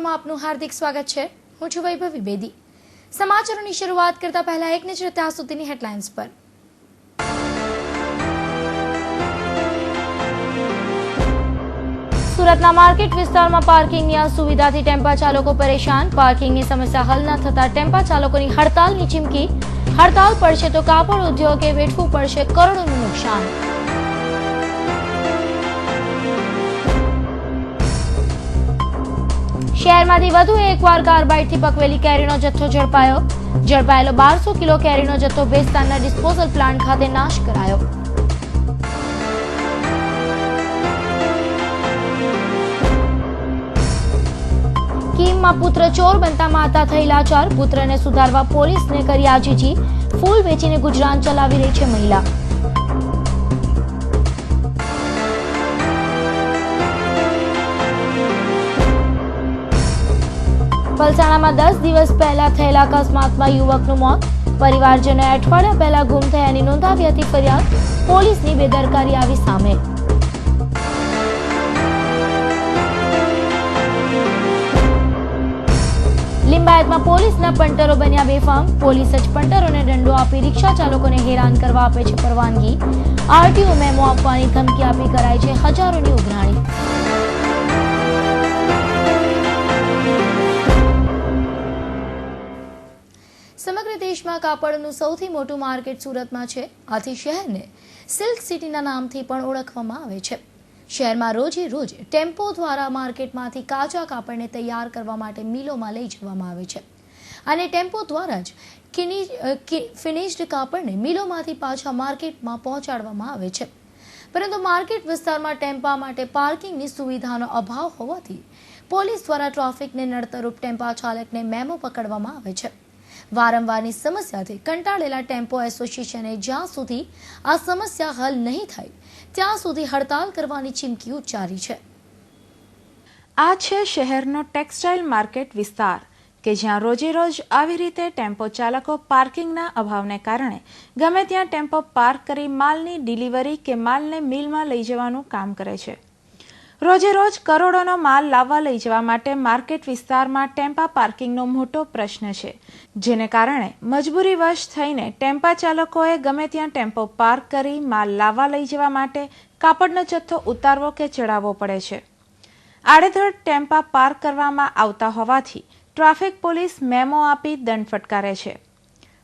સમાચારોમાં આપનું હાર્દિક સ્વાગત છે। હું છું વૈભવી બેદી। સમાચારોની શરૂઆત કરતા પહેલા એક નજર ત્યાં સુધીની હેડલાઇન્સ પર। સુરતના માર્કેટ વિસ્તારમાં પાર્કિંગની અસુવિધાથી ટેમ્પા ચાલકો પરેશાન। પાર્કિંગની સમસ્યા હલ ન થતા ટેમ્પા ચાલકોની હડતાલની ચીમકી। હડતાલ પડશે તો કાપડ ઉદ્યોગે વેઠવું પડશે કરોડોનું નુકસાન। શહેરમાંથી વધુ એકવાર કાર્બાઇડથી પકવેલી કેરીનો જથ્થો ઝડપાયો। ઝડપાયેલો 1200 કિલો કેરીનો જથ્થો ભેસ્તાનના ડિસ્પોઝલ પ્લાન્ટ ખાતે નાશ કરાયો। કીમમાં પુત્ર ચોર બનતા માતા થઈ લાચાર। પુત્રને સુધારવા પોલીસને કરી આજીજી। ફૂલ વેચીને ગુજરાન ચલાવી રહી છે મહિલા। પલસાણામાં 10 દિવસ પહેલા થયેલા અકસ્માતમાં યુવકનું મોત। પરિવારજનોએ અઠવાડિયા પહેલા ગુમ થયાની નોંધાવી હતી ફરિયાદ। પોલીસની બેદરકારી આવી સામે। લિંબાયતમાં પોલીસના પંટરો બન્યા બેફામ। પોલીસ જ પંટરોને દંડો આપી રિક્ષા ચાલકોને હેરાન કરવા આપે છે પરવાનગી। આરટીઓ મેમો આપવાની ધમકી આપી કરાય છે હજારોની ઉઘરાણી। સમગ્ર દેશમાં કાપડનું સૌથી મોટું માર્કેટ સુરતમાં છે। આથી શહેરને સિલ્ક સિટીના નામથી પણ ઓળખવામાં આવે છે। શહેરમાં રોજે રોજ ટેમ્પો દ્વારા માર્કેટમાંથી કાચા કાપડને તૈયાર કરવા માટે મિલોમાં લઈ જવામાં આવે છે અને ટેમ્પો દ્વારા જ ફિનિશ્ડ કાપડને મિલોમાંથી પાછા માર્કેટમાં પહોંચાડવામાં આવે છે। પરંતુ માર્કેટ વિસ્તારમાં ટેમ્પા માટે પાર્કિંગની સુવિધાનો અભાવ હોવાથી પોલીસ દ્વારા ટ્રાફિકને નડતરરૂપ ટેમ્પા ચાલકને મેમો પકડવામાં આવે છે। વારંવારની સમસ્યાથી કંટાળેલા ટેમ્પો એસોસિએશને જ્યાં સુધી આ સમસ્યા હલ નહીં થાય ત્યાં સુધી હડતાલ કરવાની ચીમકી ઉચ્ચારી છે। આ છે શહેરનો ટેક્સટાઇલ માર્કેટ વિસ્તાર કે જ્યાં રોજે રોજ આવી રીતે ટેમ્પો ચાલકો પાર્કિંગના અભાવને કારણે ગમે ત્યાં ટેમ્પો પાર્ક કરી માલની ડિલિવરી કે માલને મિલમાં લઈ જવાનું કામ કરે છે। રોજે રોજ કરોડોનો માલ લાવવા લઈ જવા માટે માર્કેટ વિસ્તારમાં ટેમ્પા પાર્કિંગનો મોટો પ્રશ્ન છે, જેને કારણે મજબૂરીવશ થઈને ટેમ્પા ચાલકોએ ગમે ત્યાં ટેમ્પો પાર્ક કરી માલ લાવવા લઈ જવા માટે કાપડનો જથ્થો ઉતારવો કે ચડાવવો પડે છે। આડેધડ ટેમ્પા પાર્ક કરવામાં આવતા હોવાથી ટ્રાફિક પોલીસ મેમો આપી દંડ ફટકારે છે।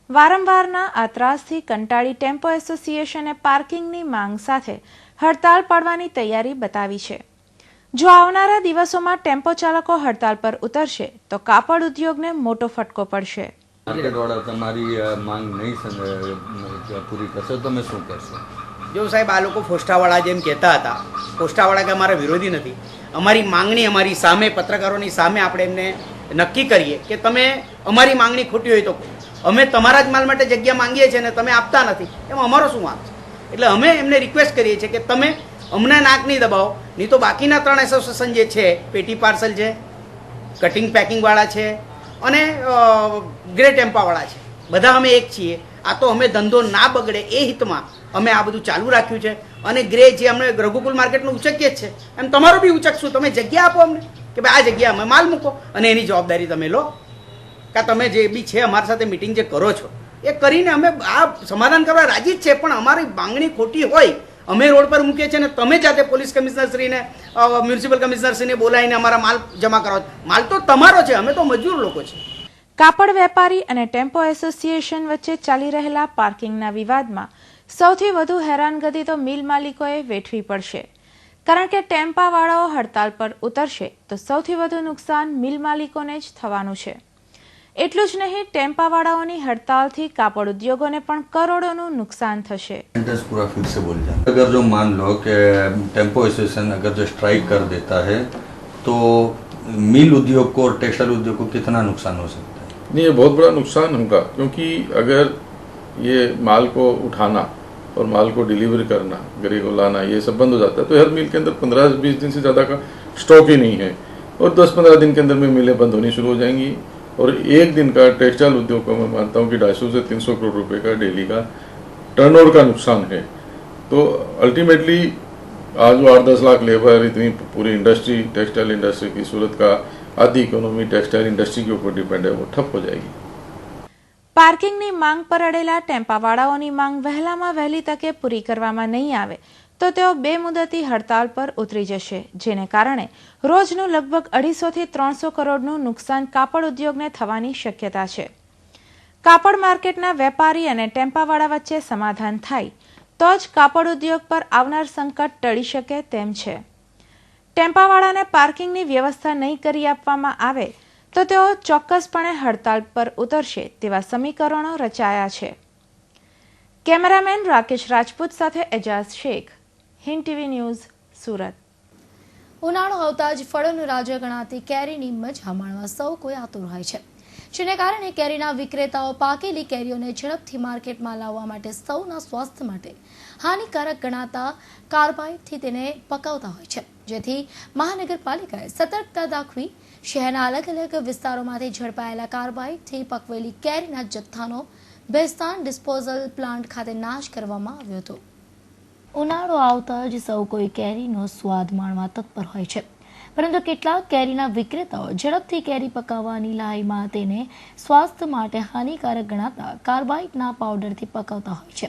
વારંવારના આ ત્રાસથી કંટાળી ટેમ્પો એસોસિએશને પાર્કિંગની માંગ સાથે હડતાલ પાડવાની તૈયારી બતાવી છે। જો આવનારા દિવસોમાં ટેમ્પો ચાલકો હડતાલ પર ઉતરશે તો કાપડ ઉદ્યોગને મોટો ફટકો પડશે। માર્કેટવાળા તમારી માંગ નહીં પૂરી કરશે તો તમે શું કરશો? જો સાહેબ, આ લોકો ફોસ્ટાવાળા જેમ કહેતા હતા, ફોસ્ટાવાળા કે અમારા વિરોધી નથી। અમારી માંગણી અમારી સામે પત્રકારોની સામે આપણે એમને નક્કી કરીએ કે તમે અમારી માંગણી ખોટી હોય તો અમે તમારા જ માલ માટે જગ્યા માંગીએ છીએ ને તમે આપતા નથી, એમાં અમારો શું વાંક છે? એટલે અમે એમને રિક્વેસ્ટ કરીએ છીએ કે તમે અમને નાક નહીં દબાવો, નહીં તો બાકીના 3 એસોસિએશન જે છે, પેટી પાર્સલ છે, કટિંગ પેકિંગવાળા છે અને ગ્રે ટેમ્પાવાળા છે, બધા અમે એક છીએ। આ તો અમે ધંધો ના બગડે એ હિતમાં અમે આ બધું ચાલુ રાખ્યું છે અને ગ્રે જે અમને રઘુકુલ માર્કેટનું ઉચકીએ જ છે એમ તમારું બી ઉચકશું। તમે જગ્યા આપો અમને કે ભાઈ આ જગ્યા અમે માલ મૂકો અને એની જવાબદારી તમે લો, કે તમે જે બી છે અમારી સાથે મિટિંગ જે કરો છો એ કરીને અમે આ સમાધાન કરવા રાજી જ છે। પણ અમારી માંગણી ખોટી હોય અમે રોડ પર મૂકીએ છીએ ને તમે જાતે પોલીસ કમિશનરશ્રીને મ્યુનિસિપલ કમિશનરશ્રીને બોલાવીને અમારા માલ જમા કરાવો। માલ તો તમારો છે, અમે તો મજૂર લોકો છે। કાપડ વેપારી અને ટેમ્પો એસોસિએશન વચ્ચે ચાલી રહેલા પાર્કિંગના વિવાદમાં સૌથી વધુ હેરાનગતિ તો મિલ માલિકોએ વેઠવી પડશે, કારણ કે ટેમ્પાવાળાઓ હડતાલ પર ઉતરશે તો સૌથી વધુ નુકસાન મિલ માલિકોને જ થવાનું છે। એટલું જ નહીં, ટેમ્પાવાળાઓની હડતાલથી કાપડ ઉદ્યોગોને પણ કરોડોનું નુકસાન થશે। पूरा फिर से बोल जाए, अगर जो मान लो कि टेम्पो एसोसिएशन अगर जो स्ट्राइक कर देता है तो मिल उद्योग को और टेक्सटाइल उद्योग को कितना नुकसान हो सकता है? नहीं, ये बहुत बड़ा नुकसान होगा, क्योंकि अगर ये माल को उठाना और माल को डिलीवर करना, गरी को लाना, ये सब बंद हो जाता है तो हर मिल के अंदर 15-20 दिन से ज़्यादा का स्टॉक ही नहीं है और 10-15 दिन के अंदर में मिलें बंद होनी शुरू हो जाएंगी। और एक दिन का टेक्सटाइल उद्योग को मैं मानता हूँ कि 250 से 300 करोड़ रुपए का डेली का टर्नओवर का नुकसान है। तो अल्टीमेटली आज वो 8-10 लाख लेबर, इतनी पूरी इंडस्ट्री, टेक्सटाइल इंडस्ट्री की सूरत का आधी इकोनॉमी टेक्सटाइल इंडस्ट्री के ऊपर डिपेंड है वो ठप हो जाएगी। પાર્કિંગની માંગ પર અડેલા ટેમ્પાવાળાઓની માંગ વહેલામાં વહેલી તકે પૂરી કરવામાં નહીં આવે તો તેઓ બેમુદતી હડતાળ પર ઉતરી જશે, જેને કારણે રોજનું લગભગ 250 થી 300 કરોડનું નુકસાન કાપડ ઉદ્યોગને થવાની શક્યતા છે. કાપડ માર્કેટના વેપારી અને ટેમ્પાવાળા વચ્ચે સમાધાન થાય તો જ કાપડ ઉદ્યોગ પર આવનાર સંકટ ટળી શકે તેમ છે. ટેમ્પાવાળાને પાર્કિંગની વ્યવસ્થા નહીં કરી આપવામાં આવે તો તેઓ ચોક્કસપણે હડતાળ પર ઉતરશે તેવા સમીકરણો રચાયા છે. કેમેરામેન રાકેશ રાજપૂત સાથે એજાઝ શેખ, હિન્દ ટીવી ન્યૂઝ, સુરત. ઉનાળો આવતા જ ફળોનું રાજા ગણાતી કેરીની મજા માણવા સૌ કોઈ આતુર હોય છે, જેને કારણે કેરીના વિક્રેતાઓ પાકેલી કેરીઓને ઝડપથી માર્કેટમાં લાવવા માટે સૌના સ્વાસ્થ્ય માટે હાનિકારક ગણાતા કાર્બાઇડથી તેને પકાવતા હોય છે, જેથી મહાનગરપાલિકાએ સતર્કતા દાખવી શહેરના અલગ અલગ વિસ્તારોમાંથી ઝડપાયેલા કાર્બાઇડથી પકવેલી કેરીના જથ્થાનો બેસ્તાન ડિસ્પોઝલ પ્લાન્ટ ખાતે નાશ કરવામાં આવ્યો હતો. ઉનાળો આવતા જ સૌ કોઈ કેરીનો સ્વાદ માણવા તત્પર હોય છે, પરંતુ કેટલાક કેરીના વિક્રેતાઓ ઝડપથી કેરી પકાવવાની લાઈમાં તેને સ્વાસ્થ્ય માટે હાનિકારક ગણાતા કાર્બાઇડના પાવડરથી પકાવતા હોય છે.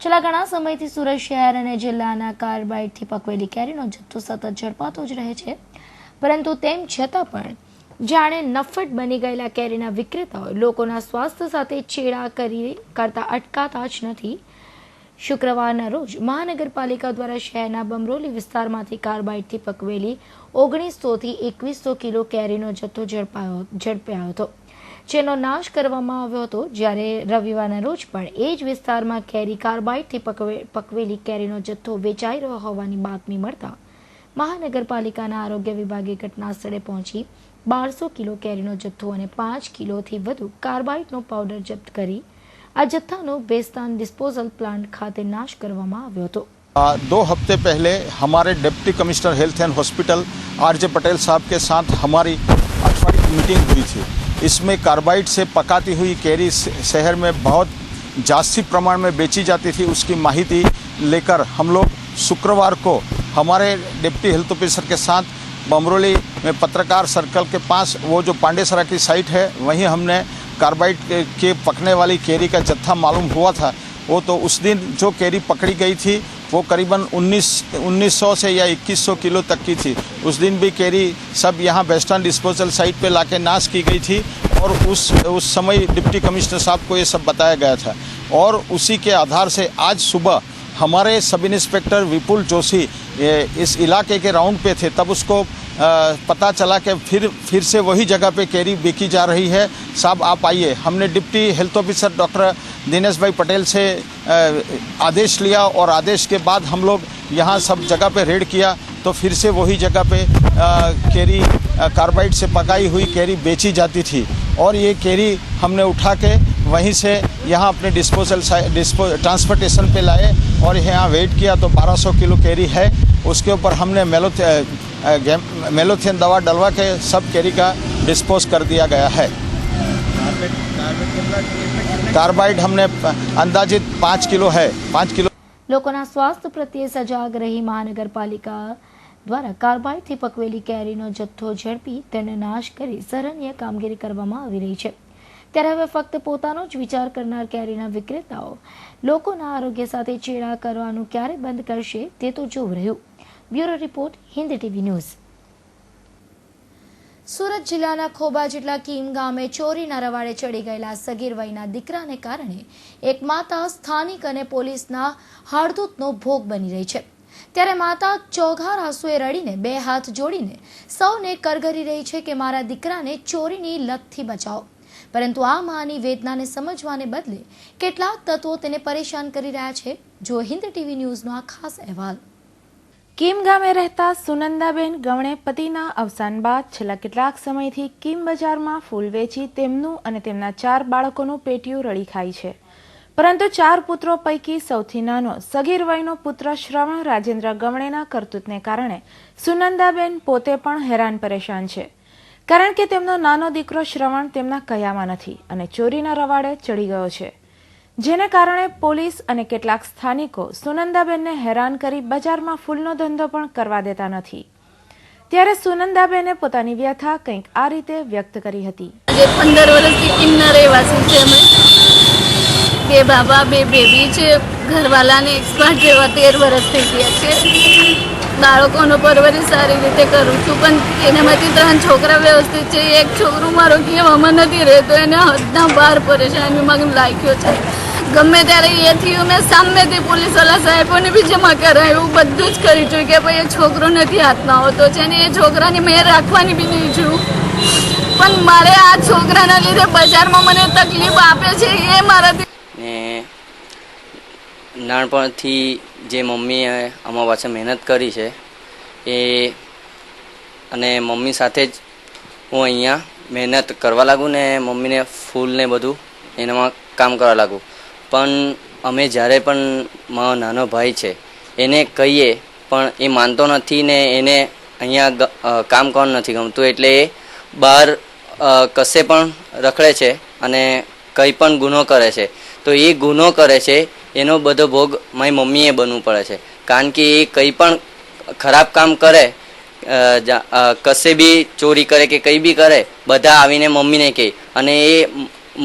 છેલ્લા ઘણા સમયથી સુરત શહેર અને જિલ્લાના કાર્બાઇડથી પકવેલી કેરીનો જથ્થો સતત ઝડપાતો જ રહે છે, પરંતુ તેમ છતાં પણ જાણે નફ્ફટ બની ગયેલા કેરીના વિક્રેતાઓ લોકોના સ્વાસ્થ્ય સાથે છેડા કરતા અટકાતા જ નથી. શુક્રવારના રોજ મહાનગરપાલિકા દ્વારા શહેરના બમરોલી વિસ્તારમાંથી કાર્બાઇડથી પકવેલી 1900 થી 2100 કિલો કેરીનો જથ્થો ઝડપાયો હતો, જેનો નાશ કરવામાં આવ્યો હતો. જ્યારે રવિવારના રોજ પણ એ જ વિસ્તારમાં કેરી કાર્બાઇડથી પકવેલી કેરીનો જથ્થો વેચાઈ રહ્યો હોવાની બાતમી મળતા મહાનગરપાલિકાના આરોગ્ય વિભાગે ઘટના સ્થળે પહોંચી 1200 કિલો કેરીનો જથ્થો અને 5 કિલોથી વધુ કાર્બાઇડનો પાવડર જપ્ત કરી આ જથ્થાનો બેસ્તાન डिस्पोजल प्लांट खाते नाश કરવામાં આવ્યો હતો. 2 हफ्ते पहले हमारे deputy commissioner health and hospital RJ Patel साहब के साथ हमारी आठवारी मीटिंग हुई थी. इसमें कार्बाइड से पकाती हुई कैरी शहर में बहुत जास्ती प्रमाण में बेची जाती थी, उसकी माहिती लेकर हम लोग शुक्रवार को हमारे डिप्टी हेल्थ ऑफिसर के साथ बमरोली में पत्रकार सर्कल के पास वो जो पांडेसरा की साइट है वहीं हमने कार्बाइड के पकने वाली केरी का जत्था मालूम हुआ था. वो तो उस दिन जो केरी पकड़ी गई थी वो करीबन 1900 से या 2100 किलो तक की थी. उस दिन भी केरी सब यहाँ बेस्टर्न डिस्पोजल साइट पे लाके नाश की गई थी और उस समय डिप्टी कमिश्नर साहब को ये सब बताया गया था. और उसी के आधार से आज सुबह हमारे सब इंस्पेक्टर विपुल जोशी इस इलाके के राउंड पे थे, तब उसको पता चला कि फिर से वही जगह पे कैरी बेची जा रही है. साहब आप आइए. हमने deputy health officer doctor Dinesh भाई पटेल से आदेश लिया और आदेश के बाद हम लोग यहाँ सब जगह पे रेड किया तो फिर से वही जगह पे कैरी कार्बाइड से पकाई हुई कैरी बेची जाती थी. और ये कैरी हमने उठा के वहीं से यहाँ अपने ट्रांसपोर्टेशन पे लाए और यहाँ वेट किया तो 1200 किलो कैरी है. उसके ऊपर हमने मेलोथियन दवा डलवा के सब कैरी का डिस्पोज कर दिया गया है. कार्बाइड हमने अंदाजित 5 किलो है. 5 किलो. લોકોના સ્વાસ્થ્ય પ્રત્યે સજાગ રહી મહાનગરપાલિકા દ્વારા કાર્બાઇડથી પકવેલી કેરીનો જથ્થો ઝડપી તેને નાશ કરી સરાહનીય કામગીરી કરવામાં આવી રહી છે. ત્યારે હવે ફક્ત પોતાનો જ વિચાર કરનાર કેરીના વિક્રેતાઓ લોકોના આરોગ્ય સાથે છેડા કરવાનું ક્યારે બંધ કરશે તે તો જોવું રહ્યું. Bureau report, Hind TV news. Surat જિલ્લાના ખોબા જેટલા કીમ ગામે ચોરીના રવાડે ચડી ગયેલા સગીર વયના દીકરાને કારણે એક માતા સ્થાનિક અને પોલીસના હાડતૂતનો ભોગ બની રહી છે. ત્યારે માતા ચોઘાર આંસુએ રડીને 2 હાથ જોડીને સૌને કરગરી રહી છે કે મારા દીકરાને ચોરીની લતથી બચાવો. પરંતુ આ માની વેદનાને સમજવાને બદલે કેટલાક તત્વો તેને પરેશાન કરી રહ્યા છે. જો હિન્દ ટીવી ન્યૂઝનો આ ખાસ અહેવાલ. કીમ ગામે રહેતા સુનંદાબેન ગવણે પતિના અવસાન બાદ છેલ્લા કેટલાક સમયથી કીમ બજારમાં ફૂલ વેચી તેમનું અને તેમના 4 બાળકોનું પેટીયું રળી ખાય છે. પરંતુ 4 પુત્રો પૈકી સૌથી નાનો સગીર વયનો પુત્ર શ્રવણ રાજેન્દ્ર ગવણેના કરતૂતને કારણે સુનંદાબેન પોતે પણ હેરાન પરેશાન છે. કારણ કે તેમનો નાનો દીકરો શ્રવણ તેમના કયામાં નથી અને ચોરીના રવાડે ચડી ગયો છે, જેને કારણે પોલીસ અને કેટલાક સ્થાનિકો સુનંદાબેનને હેરાન કરી બજારમાં ફૂલનો ધંધો પણ કરવા દેતા નથી. ત્યારે સુનંદાબેને પોતાની વ્યથા કંઈક આ રીતે વ્યક્ત કરી હતી. જે 15 વર્ષથી કિમના રહેવાસી છે અમે. 2 બાબા 2 બેબી છે. ઘરવાળાને એક્સપાયર રહેવા 13 વર્ષ થઈ ગયા છે. બાળકોનો પરવરિશ સારી રીતે કરું છું, પણ એનામાંથી 3 છોકરા વ્યવસ્થિત છે. એક છોકરો મારો કહેવામાં નથી રહેતો, એને હદના બહાર પરેશાનીમાં લાગ્યો છે. ગમે ત્યારે એ થયું મેં સામેથી પોલીસવાળા સાહેબોને બી જમા કરાયું, બધું જ કરી છું કે ભાઈ એ છોકરો નથી હાથમાં આવતો છે ને એ છોકરાની મેં રાખવાની બી નહીં છું. પણ મારે આ છોકરાના લીધે બજારમાં મને તકલીફ આપે છે એ મારાથી. ને નાનપણથી જે મમ્મીએ અમારા પાસે મહેનત કરી છે એ અને મમ્મી સાથે જ હું અહીંયા મહેનત કરવા લાગું ને મમ્મીને ફૂલ ને બધું એનામાં કામ કરવા લાગું. પણ અમે જ્યારે પણ મારો નાનો ભાઈ છે એને કહીએ પણ એ માનતો નથી ને એને અહીંયા કામ કરવાનું નથી ગમતું, એટલે એ બહાર કશે પણ રખડે છે અને કંઈ પણ ગુનો કરે છે. તો એ ગુનો કરે છે એનો બધો ભોગ મારી મમ્મીએ બનવું પડે છે, કારણ કે એ કંઈ પણ ખરાબ કામ કરે, કશે બી ચોરી કરે કે કંઈ બી કરે, બધા આવીને મમ્મીને કહે. અને એ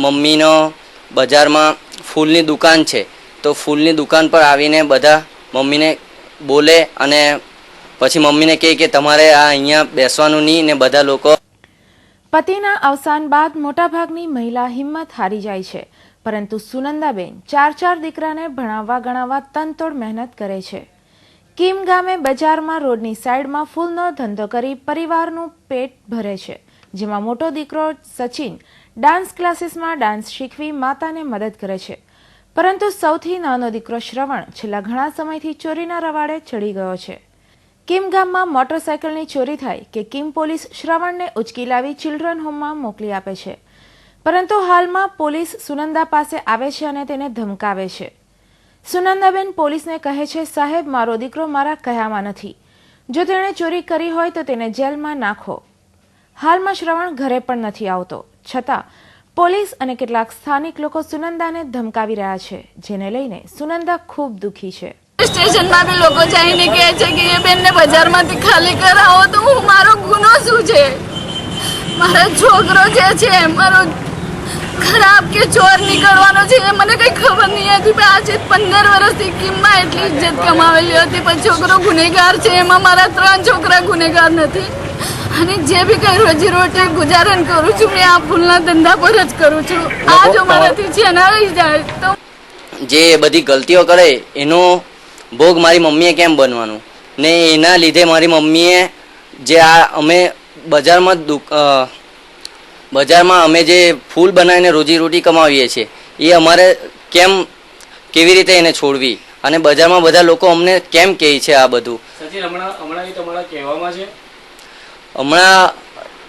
મમ્મીનો બજારમાં ફૂલની દુકાન છે તો ફૂલની દુકાન પર આવીને બધા મમ્મીને બોલે અને પછી મમ્મીને કહે કે તમારે આ અહીંયા બેસવાનું નહીં ને બધા લોકો. પતિના અવસાન બાદ મોટાભાગની મહિલા હિંમત હારી જાય છે, પરંતુ સુનંદાબેન 4 દીકરાને ભણાવવા ગણાવવા તનતોડ મહેનત કરે છે. કીમ ગામે બજારમાં રોડની સાઈડમાં ફૂલનો ધંધો કરી પરિવારનું પેટ ભરે છે, જેમાં મોટો દીકરો સચિન ડાન્સ ક્લાસીસમાં ડાન્સ શીખવી માતાને મદદ કરે છે. પરંતુ સૌથી નાનો દીકરો શ્રવણ છેલ્લા ઘણા સમયથી ચોરીના રવાડે ચડી ગયો છે. કીમ ગામમાં મોટરસાયકલની ચોરી થાય કે કીમ પોલીસ શ્રવણને ઉચકી લાવી ચિલ્ડ્રન હોમમાં મોકલી આપે છે, પરંતુ હાલમાં પોલીસ સુનંદા પાસે આવે છે અને તેને ધમકાવે છે. સુનંદાબેન પોલીસને કહે છે, સાહેબ મારો દીકરો મારા કહ્યામાં નથી, જો તેણે ચોરી કરી હોય તો તેને જેલમાં નાખો. હાલમાં શ્રવણ ઘરે પણ નથી આવતો, છતાં પોલીસ અને કેટલાક સ્થાનિક લોકો સુનંદાને ધમકાવી રહ્યા છે, જેને લઈને સુનંદા ખૂબ દુઃખી છે. સ્ટેશનમાં બી લોકો જઈને કહે છે કે એ બેનને બજારમાંથી ખાલી કરાવો, તો હું મારો ગુનો શું છે? મારો છોકરો જે છે મારો ખરાબ કે ચોર નીકળવાનો છે એ મને કઈ ખબર નહીં હતી. આજે 15 વર્ષથી કિંમત એટલી ઇજ્જત કમાવેલી હતી, પણ છોકરો ગુનેગાર છે. એમાં મારા 3 છોકરા ગુનેગાર નથી. અને જે બી કઈ રોજી રોટી ગુજારણ કરું છું મેં આ ફૂલના ધંધા પર જ કરું છું. આ જો મારાથી છેનાઈ જાય તો જે બધી ગલતીઓ કરે એનો ભોગ મારી મમ્મીએ કેમ બનવાનું? ને એના લીધે મારી મમ્મીએ જે આ અમે બજારમાં અમે જે ફૂલ બનાવીને રોજીરોટી કમાવીએ છીએ એ અમારે કેવી રીતે એને છોડવી, અને બજારમાં બધા લોકો અમને કેમ કહે છે આ બધું?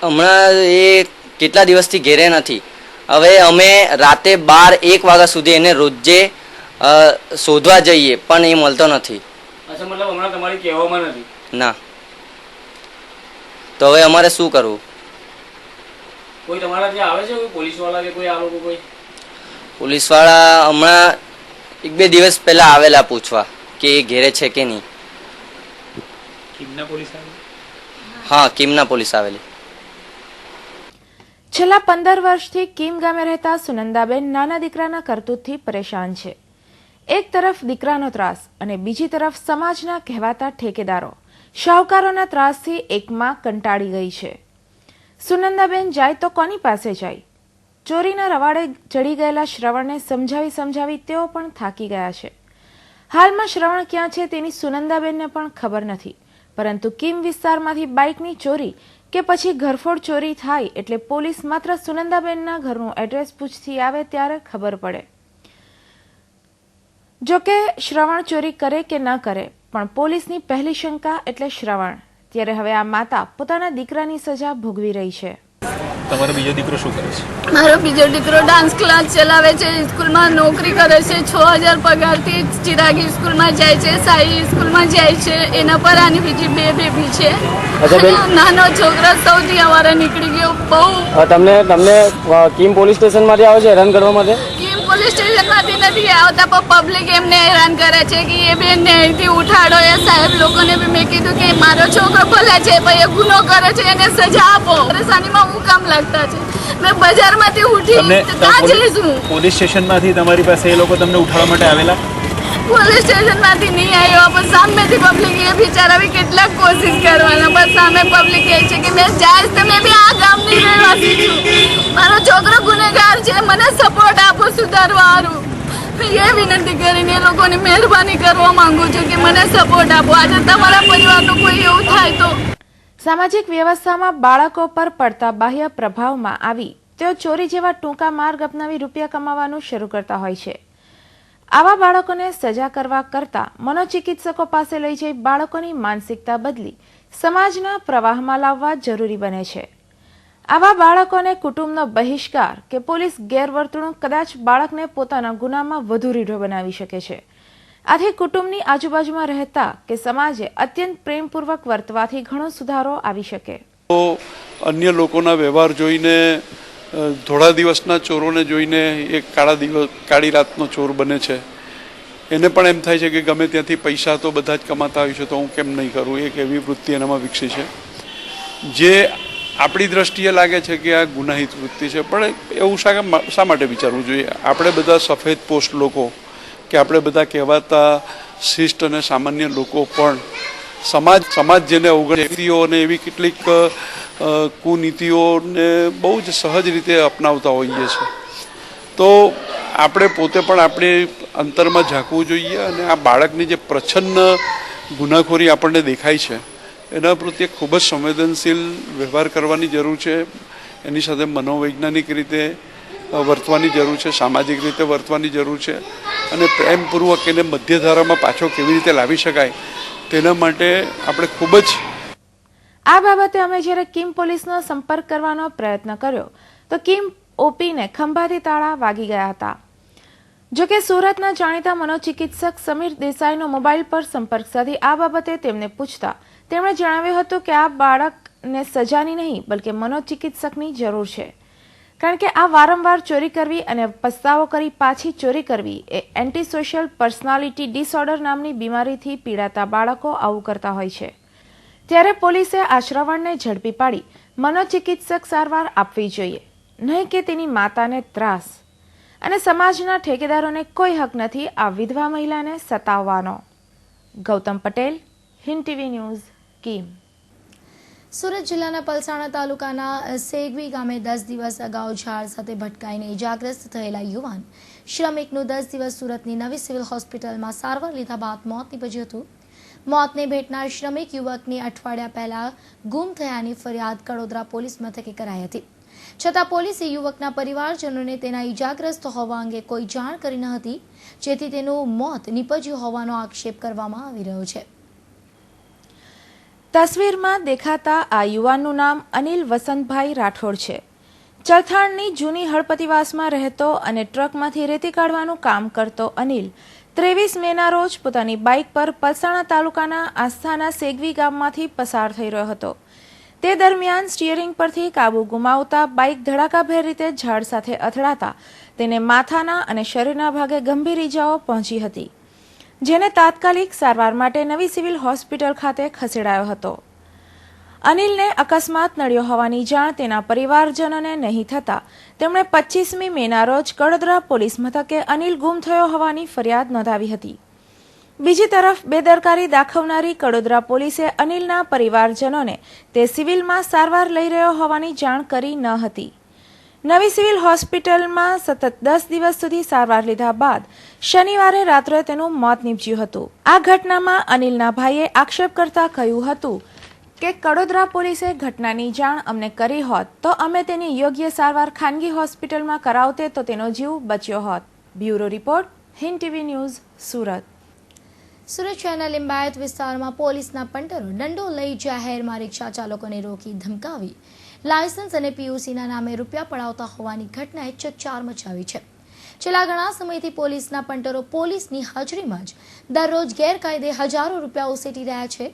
હમણાં એ કેટલા દિવસથી ઘેરે નથી. હવે અમે રાતે 12-1 વાગ્યા સુધી એને રોજે શોધવા જઈએ પણ એ મળતો નથી. ના. તો હવે અમારે શું કરવું? કોઈ તમારા ત્યાં આવે છે કોઈ પોલીસવાળા કે કોઈ આ લોકો કોઈ? પોલીસવાળા હમણાં 1-2 દિવસ પહેલા આવેલા પૂછવા કે એ ઘેરે છે કે નહીં. કિમના પોલીસ આવે? હા, કિમના પોલીસ આવેલી. છેલ્લા 15 વર્ષથી કીમ ગામે રહેતા સુનંદાબેન નાના દીકરાના કરતૂતથી પરેશાન છે. એક તરફ દીકરાનો ત્રાસ અને બીજી તરફ સમાજના કહેવાતા ઠેકેદારો, શાહુકારોના ત્રાસથી એકમાં કંટાળી ગઈ છે. સુનંદાબેન જાય તો કોની પાસે જાય? ચોરીના રવાડે ચડી ગયેલા શ્રવણને સમજાવી તેઓ પણ થાકી ગયા છે. હાલમાં શ્રવણ ક્યાં છે તેની સુનંદાબેનને પણ ખબર નથી, પરંતુ કીમ વિસ્તારમાંથી બાઇકની ચોરી કે પછી ઘરફોડ ચોરી થાય એટલે પોલીસ માત્ર સુનંદાબેનના ઘરનું એડ્રેસ પૂછતી આવે ત્યારે ખબર પડે. જોકે શ્રવણ ચોરી કરે કે ન કરે, પણ પોલીસની પહેલી શંકા એટલે શ્રવણ. ત્યારે હવે આ માતા પોતાના દીકરાની સજા ભોગવી રહી છે. તમારો બીજો દીકરો શું કરે છે? મારો બીજો દીકરો ડાન્સ ક્લાસ ચલાવે છે, સ્કૂલમાં નોકરી કરે છે. 6000 પગારથી ચિરાગી સ્કૂલમાં જાય છે, સાઈ સ્કૂલમાં જાય છે. એના પર આની બીજી 2 બેબી છે. નાનો છોકરો સૌથી અમારે નીકળી ગયો બહુ. તમને કીમ પોલીસ સ્ટેશન માંથી આવે છે હેરાન કરવા માટે? કીમ પોલીસ સ્ટેશન માંથી નથી આવતા, પણ પબ્લિક એમને હેરાન કરે છે કે એ બેનને અહીંથી ઉઠાડો. એ સાહેબ લોકોને બી મેં કીધું કે મારો છોકરો ભલે છે પણ એ ગુનો કરે છે, એને સજા આપો. પરેશાનીમાં હું કામ લાગતા છે. મેં બજારમાંથી ઉઠી ક્યાં જઈશું? પોલીસ સ્ટેશનમાંથી તમારી પાસે એ લોકો તમને ઉઠાડવા માટે આવેલા? પોલીસ સ્ટેશનમાંથી નહીં આવ્યો, પણ સામેથી પબ્લિક એ બિચારા બી કેટલાક કોશિશ કરવાના, પણ સામે પબ્લિક કહે છે કે મેં જાય તમે બી આ ગામની રહેવાસી છું, મારો છોકરો ગુનેગાર છે, મને સપોર્ટ આપો સુધારવાનું. મેં એ વિનંતી કરીને એ લોકોની મહેરબાની કરવા માંગુ છું કે મને સપોર્ટ આપો. આજે તમારા પરિવારનું કોઈ એવું થાય તો. સામાજિક વ્યવસ્થામાં બાળકો પર પડતા બાહ્ય પ્રભાવમાં આવી તેઓ ચોરી જેવા ટૂંકા માર્ગ અપનાવી રૂપિયા કમાવાનું શરૂ કરતા હોય છે. આવા બાળકોને સજા કરવા કરતા મનોચિકિત્સકો પાસે લઈ જઈ બાળકોની માનસિકતા બદલી સમાજના પ્રવાહમાં લાવવા જરૂરી બને છે. આવા બાળકોને કુટુંબનો બહિષ્કાર કે પોલીસ ગેરવર્તણૂક કદાચ બાળકને પોતાના ગુનામાં વધુ રીઢો બનાવી શકે છે. આથી કુટુંબની આજુબાજુમાં રહેતા કે સમાજે અત્યંત પ્રેમપૂર્વક વર્તવાથી ઘણો સુધારો આવી શકે. તો અન્ય લોકોના વ્યવહાર જોઈને, થોડા દિવસના ચોરોને જોઈને એક કાળી રાતનો ચોર બને છે. એને પણ એમ થાય છે કે ગમે ત્યાંથી પૈસા તો બધા જ કમાતા હોય છે, તો હું કેમ નહીં કરું. એક એવી વૃત્તિ એનામાં વિકસી છે જે આપણી દ્રષ્ટિએ લાગે છે કે આ ગુનાહિત વૃત્તિ છે. પણ એવું શા માટે વિચારવું જોઈએ? આપણે બધા સફેદ પોસ્ટ લોકો કે આપણે બધા કહેવાતા શિષ્ટ અને સામાન્ય લોકો પણ સમાજ જેને અવગણતીઓ અને એવી કેટલીક કુનીતિઓને બહુ જ સહજ રીતે અપનાવતા હોઈએ છીએ. તો આપણે પોતે પણ આપણે અંતરમાં ઝાંકવું જોઈએ અને આ બાળકની જે પ્રચ્છન્ન ગુનાખોરી આપણને દેખાય છે એના પ્રત્યે ખૂબ જ સંવેદનશીલ વ્યવહાર કરવાની જરૂર છે. એની સાથે મનોવૈજ્ઞાનિક રીતે વર્તવાની જરૂર છે, સામાજિક રીતે વર્તવાની જરૂર છે અને પ્રેમપૂર્વક એને મધ્યધારામાં પાછો કેવી રીતે લાવી શકાય તેના માટે આપણે ખૂબ જ. આ બાબતે અમે જ્યારે કિમ પોલીસનો સંપર્ક કરવાનો પ્રયત્ન કર્યો તો કિમ ઓપીને ખંભાતી તાળા વાગી ગયા હતા. જોકે સુરતના જાણીતા મનોચિકિત્સક સમીર દેસાઈનો મોબાઈલ પર સંપર્ક સાધી આ બાબતે તેમને પૂછતા તેમણે જણાવ્યું હતું કે આ બાળકને સજાની નહીં બલકે મનોચિકિત્સકની જરૂર છે. કારણ કે આ વારંવાર ચોરી કરવી અને પસ્તાવો કરી પાછી ચોરી કરવી એ એન્ટી સોશિયલ પર્સનાલિટી ડિસઓર્ડર નામની બીમારીથી પીડાતા બાળકો આવું કરતા હોય છે. ત્યારે પોલીસે આ શ્રવણને ઝડપી પાડી મનોચિકિત્સક સારવાર આપવી જોઈએ, નહીં કે તેની માતાને ત્રાસ. અને સમાજના ઠેકેદારોને કોઈ હક નથી આ વિધવા મહિલાને સતાવવાનો. Gautam Patel, Hind TV news, Kim. સુરત જિલ્લાના પલસાણા તાલુકાના સેગવી ગામે 10 દિવસ અગાઉ ઝાડ સાથે ભટકાઈને ઇજાગ્રસ્ત થયેલા યુવાન શ્રમિકનું 10 દિવસ સુરતની નવી સિવિલ હોસ્પિટલમાં સારવાર લીધા બાદ મોત નીપજ્યું હતું. મોતને ભેટનાર શ્રમિક યુવકની અઠવાડિયા પહેલા ગુમ થયાની ફરિયાદ કડોદરા પોલીસ મથકે કરાઈ હતી. છતાં પોલીસે યુવકના પરિવારજનોને તેના ઇજાગ્રસ્ત હોવા અંગે કોઈ જાણ કરી ન હતી, જેથી તેનું મોત નીપજ્યું હોવાનો આક્ષેપ કરવામાં આવી રહ્યો છે. તસવીરમાં દેખાતા આ યુવાનનું નામ અનિલ વસંતભાઈ રાઠોડ છે. ચલથાણની જૂની હળપતિવાસમાં રહેતો અને ટ્રકમાંથી રેતી કાઢવાનું કામ કરતો અનિલ 23 મેના રોજ પોતાની બાઇક પર પલસાણા તાલુકાના આસ્થાના સેગવી ગામમાંથી પસાર થઈ રહ્યો હતો. તે દરમિયાન સ્ટીયરિંગ પરથી કાબુ ગુમાવતા બાઇક ધડાકાભેર રીતે ઝાડ સાથે અથડાતા તેને માથાના અને શરીરના ભાગે ગંભીર ઇજાઓ પહોંચી હતી, જેને તાત્કાલિક સારવાર માટે નવી સિવિલ હોસ્પિટલ ખાતે ખસેડાયો હતો. અનિલને અકસ્માત નડ્યો હોવાની જાણ તેના પરિવારજનોને નહીં થતા તેમણે 25મી મેના રોજ કડોદરા પોલીસ મથકે અનિલ ગુમ થયો હોવાની ફરિયાદ નોંધાવી હતી. બીજી તરફ બેદરકારી દાખવનારી કડોદરા પોલીસે અનિલના પરિવારજનોને તે સિવિલમાં સારવાર લઈ રહ્યો હોવાની જાણ કરી ન હતી. નવી સિવિલ હોસ્પિટલમાં સતત 10 દિવસ સુધી સારવાર લીધા બાદ શનિવારે રાત્રે તેનું મોત નીપજ્યું હતું. આ ઘટનામાં અનિલના ભાઈએ આક્ષેપ કરતા કહ્યું હતું કે કડોદરા પોલીસે ઘટનાની જાણ અમને કરી હોત તો અમે તેની યોગ્ય સારવાર ખાનગી હોસ્પિટલમાં કરાવતે તો તેનો જીવ બચ્યો હોત. Bureau report, Hind TV news, Surat. Surat શહેરના લિંબાયત વિસ્તારમાં પોલીસના પંટરો દંડો લઈ જાહેરમાં રિક્ષા ચાલકોને રોકી ધમકાવી લાયસન્સ અને પીયુસીના નામે રૂપિયા પડાવતા હોવાની ઘટનાએ ચકચાર મચાવી છે. છેલ્લા ઘણા સમયથી પોલીસના પંટરો પોલીસની હાજરીમાં જ દરરોજ ગેરકાયદે હજારો રૂપિયા ઉસેટી રહ્યા છે.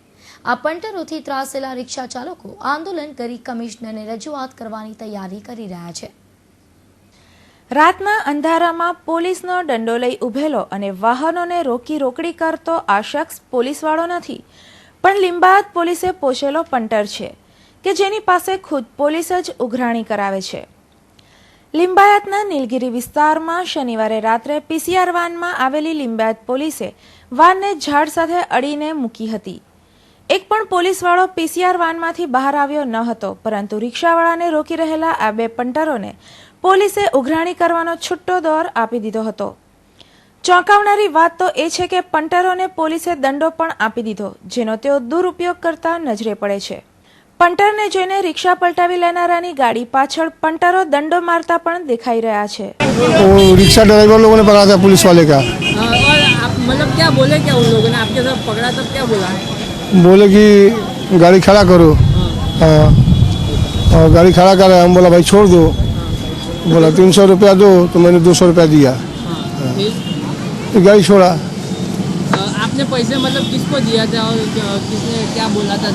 આ પંટરોથી ત્રાસેલા રિક્ષા ચાલકો આંદોલન કરી કમિશનરને રજૂઆત કરવાની તૈયારી કરી રહ્યા છે. રાતના અંધારામાં પોલીસનો દંડો લઈ ઊભેલો અને વાહનોને રોકડી કરતો આ શખ્સ પોલીસવાળો નથી, પણ લિંબાયત પોલીસે પોષેલો પંટર છે કે જેની પાસે ખુદ પોલીસ જ ઉઘરાણી કરાવે છે. લિંબાયતના નીલગિરી વિસ્તારમાં શનિવારે રાત્રે પીસીઆર વાનમાં આવેલી લિંબાયત પોલીસે વાનને ઝાડ સાથે અડીને મૂકી હતી. એક પણ પોલીસવાળો પીસીઆર વાનમાંથી બહાર આવ્યો ન હતો, પરંતુ રિક્ષાવાળાને રોકી રહેલા આ બે પંટરોને પોલીસે ઉઘરાણી કરવાનો છૂટો દોર આપી દીધો હતો. ચોંકાવનારી વાત તો એ છે કે પંટરોને પોલીસે દંડો પણ આપી દીધો, જેનો તેઓ દુરુપયોગ કરતા નજરે પડે છે. પંટરને જોઈને રિક્ષા પલટાવી લેનારાની ગાડી પાછળ પંટરો દંડો મારતા પણ દેખાઈ રહ્યા છે. रिक्शा ड्राइवर लोगों ने पकड़ा था पुलिस वाले का. और आप मतलब क्या बोले, क्या उन लोगों ने आपके साथ पकड़ा तब क्या बोला? बोले कि गाड़ी खड़ा करो. हाँ, और गाड़ी खड़ा कर हम बोला भाई छोड़ दो. बोला 300 रुपया दो, तो मैंने 200 रुपया दिया. तो गाड़ी छोड़ा. आपने पैसे मतलब किसको दिया था और किसने क्या बोला था?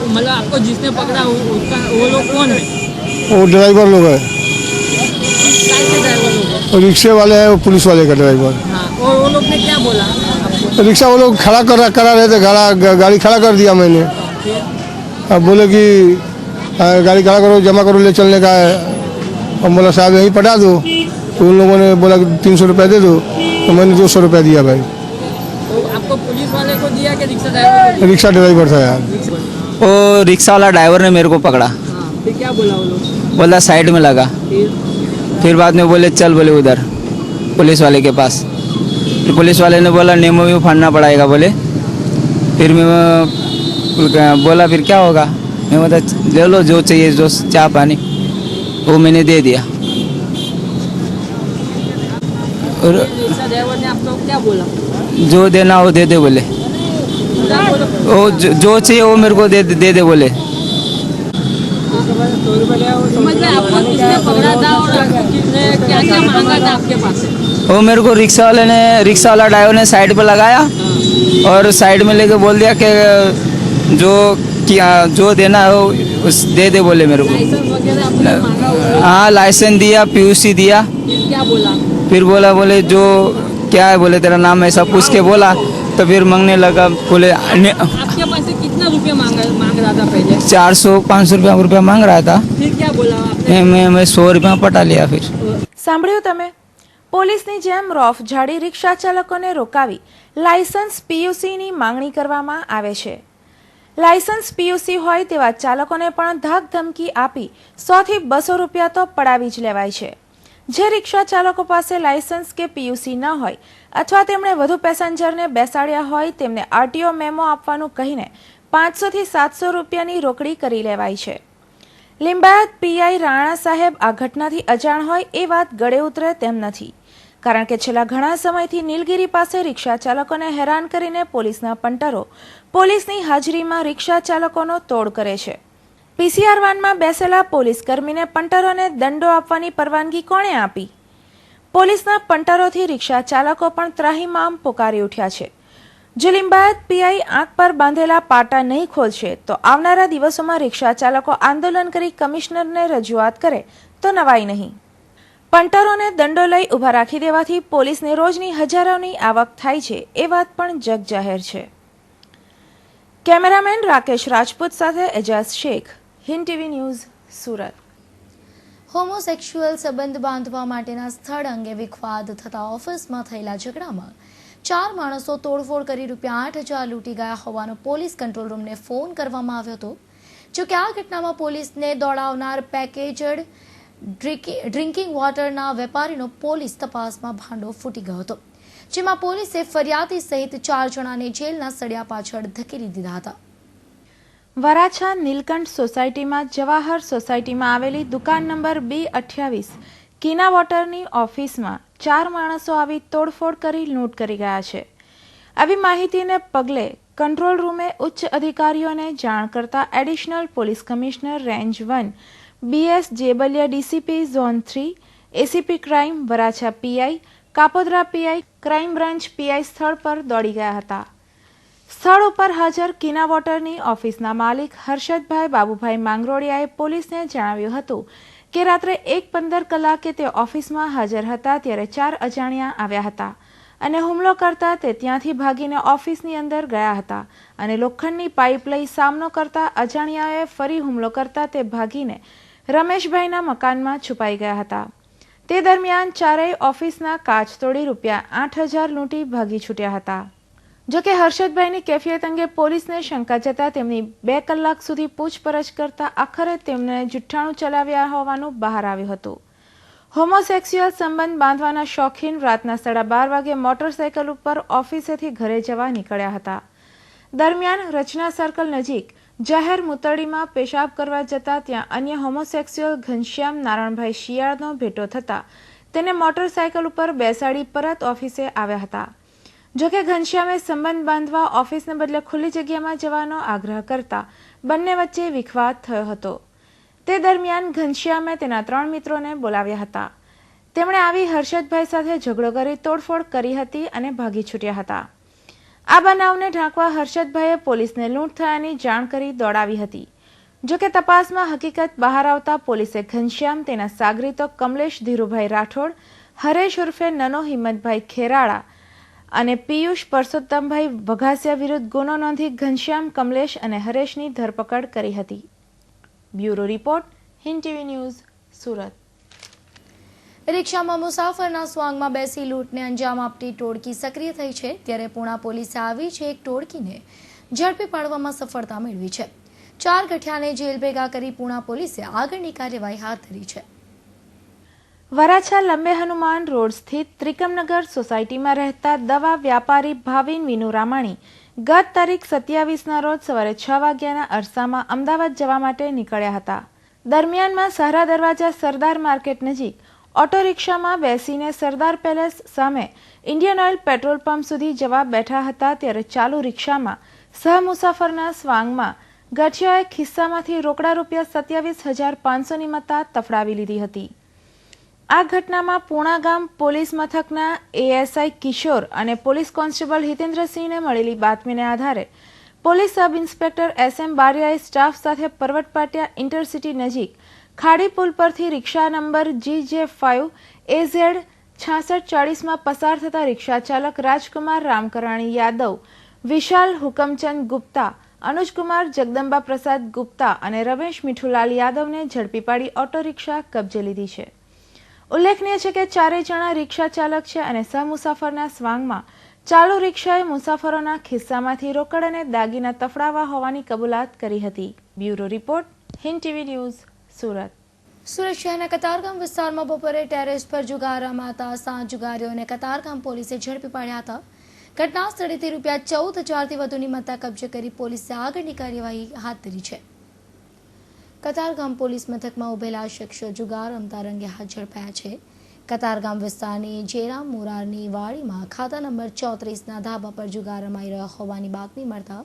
मतलब आपको जिसने पकड़ा उसका वो लोग कौन है? वो ड्राइवर लोग है, कैसे ड्राइवर लोग? और रिक्शे वाले है, वो पुलिस वाले का ड्राइवर. हाँ, और वो लोग ने क्या बोला आपको? रिक्शा वो लोग खड़ा करा रहे थे, गाड़ी खड़ा कर दिया मैंने. अब बोले कि गाड़ी खड़ा करो, जमा करो, ले चलने का है. हम बोला साहब यहीं पटा दो. तो उन लोगों ने बोला कि 300 रुपया दे दो, तो मैंने 200 रुपया दिया भाई. तो आपको पुलिस वाले को दिया कि रिक्शा ड्राइवर? रिक्शा ड्राइवर था यार. वो रिक्शा वाला ड्राइवर ने मेरे को पकड़ा. फिर क्या बोला वो लोग? बोला साइड में लगा. फिर बाद में बोले चल, बोले उधर पुलिस वाले के पास. फिर पुलिस वाले ने बोला नेमो में फाड़ना पड़ेगा बोले. फिर मैं बोला फिर क्या होगा, मैं बोला ले लो जो चाहिए, जो चाय पानी, वो मैंने दे दिया. और रिक्शा ड्राइवर ने आपको क्या बोला? जो देना वो दे दे बोले. वो जो चाहिए वो मेरे को दे दे बोले. मतलब आपको किसने पकड़ा था और आपको किसने क्या क्या मांगा था आपके पास से? वो मेरे को रिक्शा वाला ड्राइवर ने साइड पे लगाया और साइड में लेके बोल दिया कि जो देना है वो दे दे बोले मेरे को. लाइसेंस वगैरह आपने मांगा होगा? हाँ, लाइसेंस दिया, पीयूसी दिया. फिर क्या बोला? फिर बोले जो क्या है, बोले तेरा नाम ऐसा पूछ के बोला. तो फिर मांगने लगा, बोले आपके पास से कितना रुपया मांग रहा था पहले? 400-500 रुपया मांग रहा था. फिर क्या बोला आपने? मैं 100 रुपया पटा लिया. फिर સાંભળ્યું તમે? પોલીસની જેમ રોફ ઝાડી રિક્ષા ચાલકોને રોકાવી લાયસન્સ પીયુસીની માંગણી કરવામાં આવે છે. લાયસન્સ પીયુસી હોય તેવા ચાલકોને પણ ધાક ધમકી આપી 100 થી 200 રૂપિયા તો પડાવી જ લેવાય છે. જે રિક્ષા ચાલકો પાસે લાયસન્સ કે પીયુસી ન હોય અથવા તેમણે વધુ પેસેન્જરને બેસાડ્યા હોય તેમને આરટીઓ મેમો આપવાનું કહીને 500 થી 700 રૂપિયાની રોકડી કરી લેવાય છે. લિંબાયત પીઆઈ રાણા સાહેબ આ ઘટનાથી અજાણ હોય એ વાત ગળે ઉતરે તેમ નથી, કારણ કે છેલ્લા ઘણા સમયથી નીલગિરી પાસે રિક્ષા ચાલકોને હેરાન કરીને પોલીસના પંટરો પોલીસની હાજરીમાં રિક્ષા ચાલકોનો તોડ કરે છે. પીસીઆર વાનમાં બેસેલા પોલીસ કર્મીને પંટરોને દંડો આપવાની પરવાનગી કોણે આપી? પોલીસના પંટરોથી રિક્ષા ચાલકો પણ ત્રાહિમામ પોકારી ઉઠ્યા છે. જો લિંબાયત પીઆઈ આંખ પર બાંધેલા પાટા નહીં ખોલશે તો આવનારા દિવસોમાં રિક્ષા ચાલકો આંદોલન કરી કમિશનરને રજૂઆત કરે તો નવાઈ નહીં. પંટરોને દંડો લઈ ઊભા રાખી દેવાથી પોલીસને રોજની હજારોની આવક થાય છે એ વાત પણ જગ જાહેર છે. કેમેરામેન રાકેશ રાજપૂત સાથે એજાઝ શેખ, હિન્દ ટીવી ન્યૂઝ, સુરત. હોમોસેક્સ્યુઅલ સંબંધ બાંધવા માટેના સ્થળ અંગે વિખવાદ થતા ઓફિસમાં થયેલા ઝઘડામાં 4 માણસો તોડફોડ કરી ₹8,000 લૂંટી ગયા હોવાનો પોલીસ કંટ્રોલ રૂમને ફોન કરવામાં આવ્યો હતો. જોકે આ ઘટનામાં પોલીસને દોડાવનાર પેકેજડ ડ્રિંકિંગ વોટરના વેપારીનો પોલીસ તપાસમાં ભાંડો ફૂટી ગયો હતો, જેમાં પોલીસે ફરિયાદી સહિત 4 જણાને જેલના સળિયા પાછળ ધકેલી દીધા હતા. વરાછા નીલકંઠ સોસાયટીમાં જવાહર સોસાયટીમાં આવેલી દુકાન નંબર B28 કીના વોટરની ઓફિસમાં 4 માણસો આવી તોડફોડ કરી લૂંટ કરી ગયા છે. આવી માહિતીને પગલે કંટ્રોલ રૂમે ઉચ્ચ અધિકારીઓને જાણ કરતા additional police commissioner range 1 BS Jebaliya, DCP zone 3, ACP crime Varachha PI, Kapodra PI, crime branch PI સ્થળ પર દોડી ગયા હતા. સ્થળ ઉપર હાજર કીના વોટરની ઓફિસના માલિક હર્ષદભાઈ બાબુભાઈ માંગરોળિયાએ પોલીસને જણાવ્યું હતું કે રાત્રે 1:15 કલાકે તે ઓફિસમાં હાજર હતા ત્યારે 4 અજાણ્યા આવ્યા હતા અને હુમલો કરતા તે ત્યાંથી ભાગીને ઓફિસની અંદર ગયા હતા અને લોખંડની પાઇપ લઈ સામનો કરતા અજાણ્યાએ ફરી હુમલો કરતા તે ભાગીને રમેશભાઈના મકાનમાં છુપાઈ ગયા હતા. તે દરમિયાન ચારેય ઓફિસના કાચ તોડી ₹8,000 લૂંટી ભાગી છૂટ્યા હતા. જોકે હર્ષદભાઈની કેફિયત અંગે પોલીસને શંકા જતા તેમની 2 કલાક સુધી પૂછપરછ કરતા આખરે તેમને જુઠ્ઠાણું ચલાવ્યા હોવાનું બહાર આવ્યું હતું. હોમોસેક્સ્યુઅલ સંબંધ બાંધવાના શોખીન રાતના 12:30 વાગે મોટરસાયકલ ઉપર ઓફિસેથી ઘરે જવા નીકળ્યા હતા. દરમિયાન રચના સર્કલ નજીક જાહેર મૂતરડીમાં પેશાબ કરવા જતા ત્યાં અન્ય હોમોસેક્સ્યુઅલ ઘનશ્યામ નારાયણભાઈ શિયાળનો ભેટો થતા તેને મોટરસાયકલ ઉપર બેસાડી પરત ઓફિસે આવ્યા હતા. જોકે ઘનશ્યામે સંબંધ બાંધવા ઓફિસને બદલે ખુલ્લી જગ્યામાં જવાનો આગ્રહ કરતા બંને વચ્ચે વિખવાદ થયો હતો. તે દરમિયાન ઘનશ્યામે તેના 3 મિત્રોને બોલાવ્યા હતા. તેમણે આવી હર્ષદભાઈ સાથે ઝઘડો કરી તોડફોડ કરી હતી અને ભાગી છૂટ્યા હતા. આ બનાવને ઢાંકવા હર્ષદભાઈએ પોલીસને લૂંટ થયાની જાણ કરી દોડાવી હતી. જોકે તપાસમાં હકીકત બહાર આવતા પોલીસે ઘનશ્યામ, તેના સાગરીતો કમલેશ ધીરુભાઈ રાઠોડ, હરેશ ઉર્ફે નનો હિંમતભાઈ ખેરાળા અને પિયુષ પરસોત્તમભાઈ વઘાસિયા વિરુદ્ધ ગુનો નોંધી ઘનશ્યામ, કમલેશ અને હરેશની ધરપકડ કરી હતી. Bureau report, Hind TV news, Surat. રિક્ષામાં મુસાફરના સ્વાંગમાં બેસી લૂંટને અંજામ આપતી ટોળકી સક્રિય થઈ છે ત્યારે પૂણા પોલીસે આવી છે એક ટોળકીને ઝડપી પાડવામાં સફળતા મેળવી છે. 4 ગઠિયાને જેલ ભેગા કરી પૂણા પોલીસે આગળની કાર્યવાહી હાથ ધરી છે. વરાછા લંબે હનુમાન રોડ સ્થિત ત્રિકમનગર સોસાયટીમાં રહેતા દવા વ્યાપારી ભાવિન વિનુ રામાણી ગત તારીખ 27ના રોજ સવારે 6 વાગ્યાના અરસામાં અમદાવાદ જવા માટે નીકળ્યા હતા. દરમિયાનમાં સહરા દરવાજા સરદાર માર્કેટ નજીક ઓટો રિક્ષામાં બેસીને સરદાર પેલેસ સામે ઇન્ડિયન ઓઇલ પેટ્રોલ પંપ સુધી જવા બેઠા હતા ત્યારે ચાલુ રિક્ષામાં સહમુસાફરના સ્વાંગમાં ગઠિયાએ ખિસ્સામાંથી રોકડા ₹27,500ની મત્તા તફડાવી લીધી હતી. આ ઘટનામાં પૂણા ગામ પોલીસ મથકના એએસઆઈ કિશોર અને પોલીસ કોન્સ્ટેબલ હિતેન્દ્રસિંહને મળેલી બાતમીને આધારે પોલીસ સબ ઇન્સ્પેક્ટર SM બારિયાએ સ્ટાફ સાથે પરવટ પાટિયા ઇન્ટરસિટી નજીક ખાડી પુલ પરથી રિક્ષા નંબર GJ5 AZ 6640માં પસાર થતા રિક્ષા ચાલક રાજકુમાર રામકરાણી યાદવ, વિશાલ હુકમચંદ ગુપ્તા, અનુજકુમાર જગદંબા પ્રસાદ ગુપ્તા અને રમેશ મીઠુલાલ યાદવને ઝડપી પાડી ઓટો રિક્ષા કબજે લીધી છે. ઉલ્લેખનીય છે કે 4 જણા રિક્ષા ચાલક છે અને સહમુસાફરના સ્વાંગમાં ચાલુ રિક્ષાએ મુસાફરોના ખિસ્સામાંથી રોકડ અને દાગીના તફડાવવા હોવાની કબૂલાત કરી હતી. Bureau report, Hind TV news, Surat. Surat શહેરના કતારગામ વિસ્તારમાં બપોરે ટેરેસ પર જુગાર રમાતા 7 જુગારીઓને કતારગામ પોલીસે ઝડપી પાડ્યા હતા. ઘટના સ્થળેથી ₹14,000થી વધુની મત્તા કબજે કરી પોલીસે આગળની કાર્યવાહી હાથ ધરી છે. કતારગામ પોલીસ મથકમાં ઉભેલા શખ્સો જુગાર રમતા રંગે હાથ ઝડપાયા છે. કતારગામ વિસ્તારની જેરામ મોરારની વાડીમાં ખાતા નંબર 34ના ધાબા પર જુગાર રમાઈ રહ્યો હોવાની બાતમી મળતા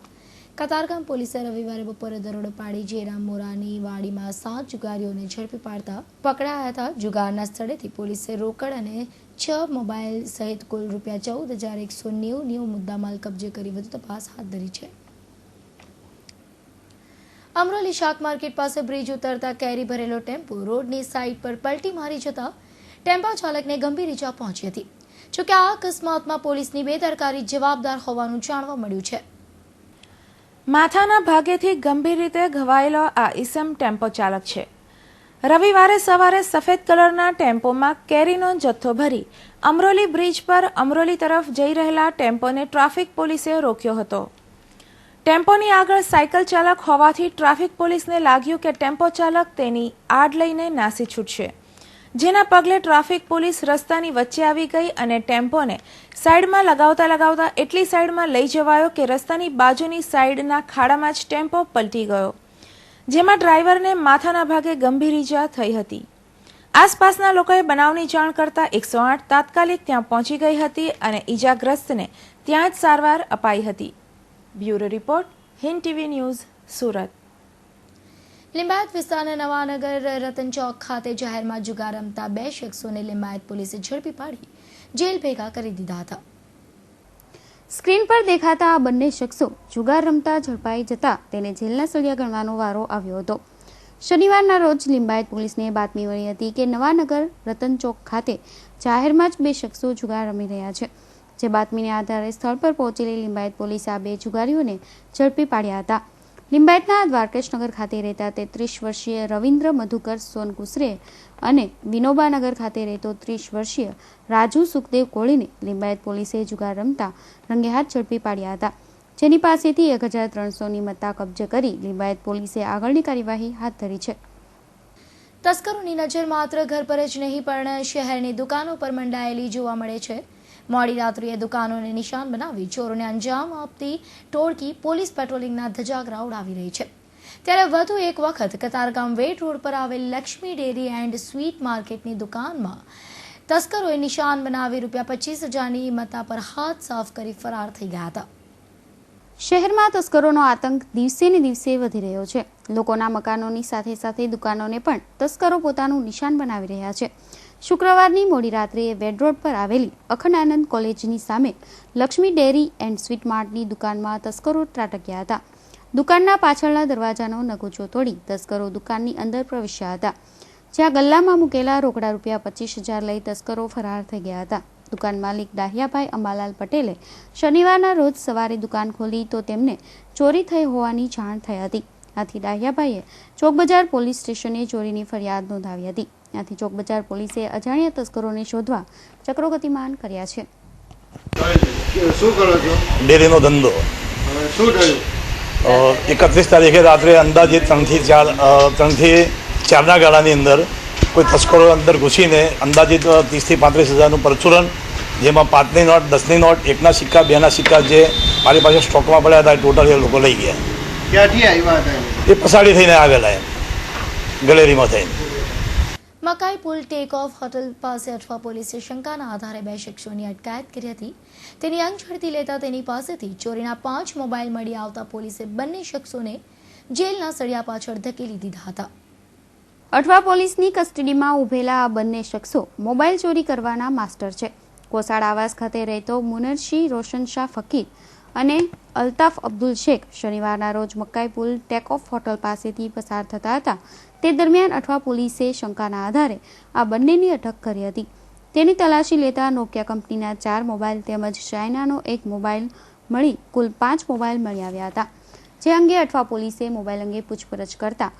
કતારગામ પોલીસે રવિવારે બપોરે દરોડો પાડી જેરામ મોરાની વાડીમાં 7 જુગારીઓને ઝડપી પાડતા પકડાયા હતા. જુગારના સ્થળેથી પોલીસે રોકડ અને 6 મોબાઈલ સહિત કુલ ₹14,190 મુદ્દામાલ કબજે કરી વધુ તપાસ હાથ ધરી છે. અમરોલી શાક માર્કેટ પાસે બ્રિજ ઉતરતા કેરી ભરેલો ટેમ્પો રોડની સાઈડ પર પલટી મારી જતા ટેમ્પો ચાલકને ગંભીર ઈજા પહોંચી હતી. જોકે આ અકસ્માતમાં પોલીસની બેદરકારી જવાબદાર હોવાનું જાણવા મળ્યું છે. માથાના ભાગેથી ગંભીર રીતે ઘવાયેલો આ ઈસમ ટેમ્પો ચાલક છે. રવિવારે સવારે સફેદ કલરના ટેમ્પોમાં કેરીનો જથ્થો ભરી અમરોલી બ્રિજ પર અમરોલી તરફ જઈ રહેલા ટેમ્પોને ટ્રાફિક પોલીસે રોક્યો હતો. ટેમ્પોની આગળ સાયકલ ચાલક હોવાથી ટ્રાફિક પોલીસને લાગ્યું કે ટેમ્પો ચાલક તેની આડ લઈને નાસી છૂટશે, જેના પગલે ટ્રાફિક પોલીસ રસ્તાની વચ્ચે આવી ગઈ અને ટેમ્પોને સાઈડમાં લગાવતા એટલી સાઈડમાં લઈ જવાયો કે રસ્તાની બાજુની સાઈડના ખાડામાં જ ટેમ્પો પલટી ગયો, જેમાં ડ્રાઈવરને માથાના ભાગે ગંભીર ઈજા થઈ હતી. આસપાસના લોકોએ બનાવની જાણ કરતા 108 તાત્કાલિક ત્યાં પહોંચી ગઈ હતી અને ઈજાગ્રસ્તને ત્યાં જ સારવાર અપાઈ હતી. Bureau report, Hind TV news, Surat. Limbayat વિસ્તારના નવાનગર રતન ચોક ખાતે જાહેરમાં જુગાર રમતા 2 શખ્સોને લિંબાયત પોલીસે ઝડપી પાડી જેલ ભેગા કરી દીધા હતા. સ્ક્રીન પર દેખાતા આ બંને શખ્સો જુગાર રમતા ઝડપાઈ જતા તેને જેલના સળિયા ગણવાનો વારો આવ્યો હતો. શનિવારના રોજ લિંબાયત પોલીસને બાતમી મળી હતી કે નવાનગર રતન ચોક ખાતે જાહેરમાં જ 2 શખ્સો જુગાર રમી રહ્યા છે. જે બાતમીને આધારે સ્થળ પર પહોંચેલી લિંબાયત પોલીસે આ 2 જુગારીઓને ઝડપી પાડ્યા હતા. લિંબાયતના દ્વારકેશનગર ખાતે રહેતા 33 વર્ષીય રવિન્દ્ર મધુકર સોનકુસરે અને વિનોબાનગર ખાતે રહેતો 30 વર્ષીય રાજુ સુખદેવ કોળીને લિંબાયત પોલીસે જુગાર રમતા રંગેહાથ ઝડપી પાડ્યા હતા. જેની પાસેથી 1300ની મત્તા કબજે કરી લિંબાયત પોલીસે આગળની કાર્યવાહી હાથ ધરી છે. તસ્કરોની નજર માત્ર ઘર પર જ નહીં પણ શહેરની દુકાનો પર મંડાયેલી જોવા મળે છે. મોડી રાત્રિએ દુકાનોને નિશાન બનાવી ચોરોને અંજામ આપતી ટોળકી પોલીસ પેટ્રોલિંગના ધજાગરા ઉડાવી રહી છે. ત્યારે વધુ એક વખત કતારગામ વેટ રોડ પર આવેલ લક્ષ્મી ડેરી એન્ડ સ્વીટ માર્કેટની દુકાનમાં તસ્કરોએ નિશાન બનાવી ₹25,000ની મત્તા પર હાથ સાફ કરી ફરાર થઈ ગયા હતા. શહેરમાં તસ્કરોનો આતંક દિવસે ને દિવસે વધી રહ્યો છે. લોકોના મકાનોની સાથે સાથે દુકાનોને પણ તસ્કરો પોતાનું નિશાન બનાવી રહ્યા છે. શુક્રવારની મોડી રાત્રિએ વેડ રોડ પર આવેલી અખંડ આનંદ કોલેજની સામે લક્ષ્મી ડેરી એન્ડ સ્વીટ માર્ટની દુકાનમાં તસ્કરો ત્રાટક્યા હતા. દુકાનના પાછળના દરવાજાનો નગોચો તોડી તસ્કરો દુકાનની અંદર પ્રવેશ્યા હતા. જ્યાં ગલ્લામાં મૂકેલા રોકડા ₹25,000 લઈ તસ્કરો ફરાર થઈ ગયા હતા. દુકાન માલિક ડાહિયાભાઈ અંબાલાલ પટેલે શનિવારના રોજ સવારે દુકાન ખોલી તો તેમને ચોરી થઈ હોવાની જાણ થઈ હતી. આથી ડાહિયાભાઈએ ચોકબજાર પોલીસ સ્ટેશને ચોરીની ફરિયાદ નોંધાવી હતી. આથી ચોકબજાર પોલીસે અજાણ્યા તસ્કરોને શોધવા ચક્રો ગતિમાન કર્યા છે. શું કરો છો? ડેરીનો ધંધો. શું થયું? 31 તારીખે રાત્રે અંદાજિત 3 થી 4ના ગાળાની અંદર કોઈ તસ્કરો અંદર ઘૂસીને અંદાજિત 30,000 થી 35,000નું પરચુરણ, જેમાં 5ની નોટ, 10ની નોટ, 1ના સિક્કા, 2ના સિક્કા જે મારી પાસે સ્ટોકમાં પડ્યા હતા ટોટલ એ લોકો લઈ ગયા. ક્યાંથી આવ્યા હતા? એ પસાડી થઈને આવેલા ગેલેરીમાં થઈને. મકાઈ પુલ ટેક ઓફ હોટલ પાસે અઠવા પોલીસે શંકાના આધારે 2 શખ્સોની અટકાયત કરી હતી. તેની અંગ ઝડપી લેતા તેની પાસેથી ચોરીના 5 મોબાઈલ મળી આવતા પોલીસે બંને શખ્સોને જેલના સળિયા પાછળ ધકેલી દીધા હતા. અઠવા પોલીસની કસ્ટડીમાં ઉભેલા આ બંને શખ્સો મોબાઈલ ચોરી કરવાના માસ્ટર છે. કોસાડ આવાસ ખાતે રહેતો મુનરશી રોશન શાહ ફકીર અને અલ્તાફ અબ્દુલ શેખ શનિવારના રોજ મકાઈ પુલ ટેક ઓફ હોટલ પાસેથી પસાર થતા હતા. તે દરમિયાન અઠવા પોલીસે શંકાના આધારે આ બંનેની અટક કરી હતી. તેની તલાશી લેતા નોકિયા કંપનીના 4 મોબાઈલ તેમજ ચાઇનાનો 1 મોબાઈલ મળી કુલ 5 મોબાઈલ મળી આવ્યા હતા. જે અંગે અઠવા પોલીસે મોબાઈલ અંગે પૂછપરછ કરતા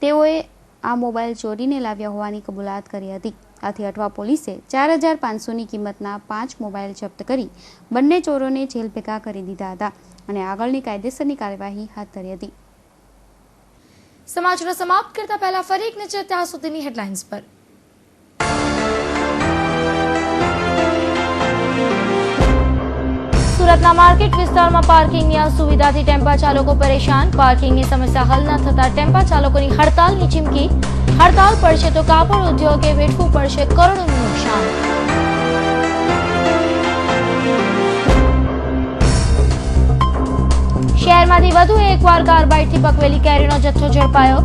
તેઓએ આ મોબાઈલ ચોરીને લાવ્યા હોવાની કબૂલાત કરી હતી. આથી અઠવા પોલીસે 4,500ની કિંમતના 5 મોબાઈલ જપ્ત કરી બંને ચોરોને જેલ ભેગા કરી દીધા હતા અને આગળની કાયદેસરની કાર્યવાહી હાથ ધરી હતી. સમાચાર સમાપ્ત કરતા પહેલા ફરી એક નજર ત્યાં સુધીની હેડલાઇન્સ પર. સુરતના માર્કેટ વિસ્તારમાં પાર્કિંગની અસુવિધાથી ટેમ્પા ચાલકો પરેશાન. પાર્કિંગની સમસ્યા હલ ન થતા ટેમ્પા ચાલકોની હડતાલની ચીમકી. હડતાલ પડશે તો કાપડ ઉદ્યોગે વેઠવું પડશે કરોડોનું નુકસાન. શહેરમાંથી વધુ એકવાર કાર્બાઇડથી પકવેલી કેરીનો જથ્થો ઝડપાયો.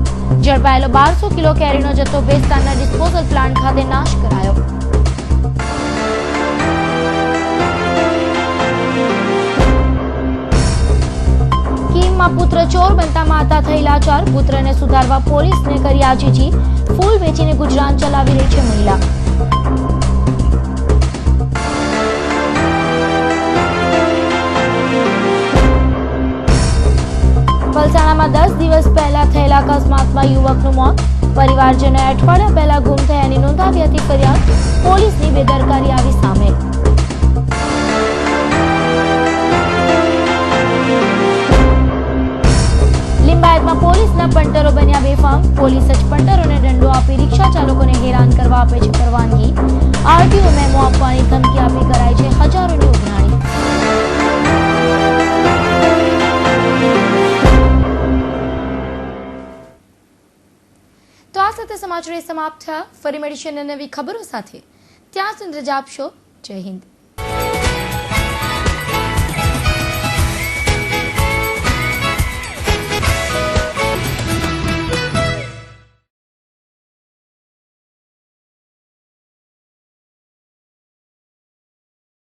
ઝડપાયેલો 1200 કિલો કેરીનો જથ્થો બેસ્તાનના ડિસ્પોઝલ પ્લાન્ટ ખાતે નાશ કરાયો. કીમમાં પુત્ર ચોર બનતા માતા થઈ લાચાર. પુત્રને સુધારવા પોલીસને કરી આજીજી. ફૂલ વેચીને ગુજરાન ચલાવી રહી છે મહિલા. વલસાડમાં 10 દિવસ પહેલા થયેલા અકસ્માતમાં યુવકનું મોત. પરિવારજનોએ અઠવાડિયા પહેલા ગુમ થયાની નોંધાવી હતી ફરિયાદ. પોલીસની બેદરકારી આવી સામે. લિંબાયતમાં પોલીસના પંટરો બન્યા બેફામ. પોલીસ જ પંટરોને દંડો આપી રિક્ષા ચાલકોને હેરાન કરવા આપે છે પરવાનગી. આરટીઓ મેમો આપવાની ધમકી આપી કરાય છે હજારોની ઉઘરાણી. તો આ સાથે સમાચાર સમાપ્ત થયા. ફરી મળીશું નવી ખબરો સાથે. ત્યાં સુધી રજા આપશો. જય હિન્દ.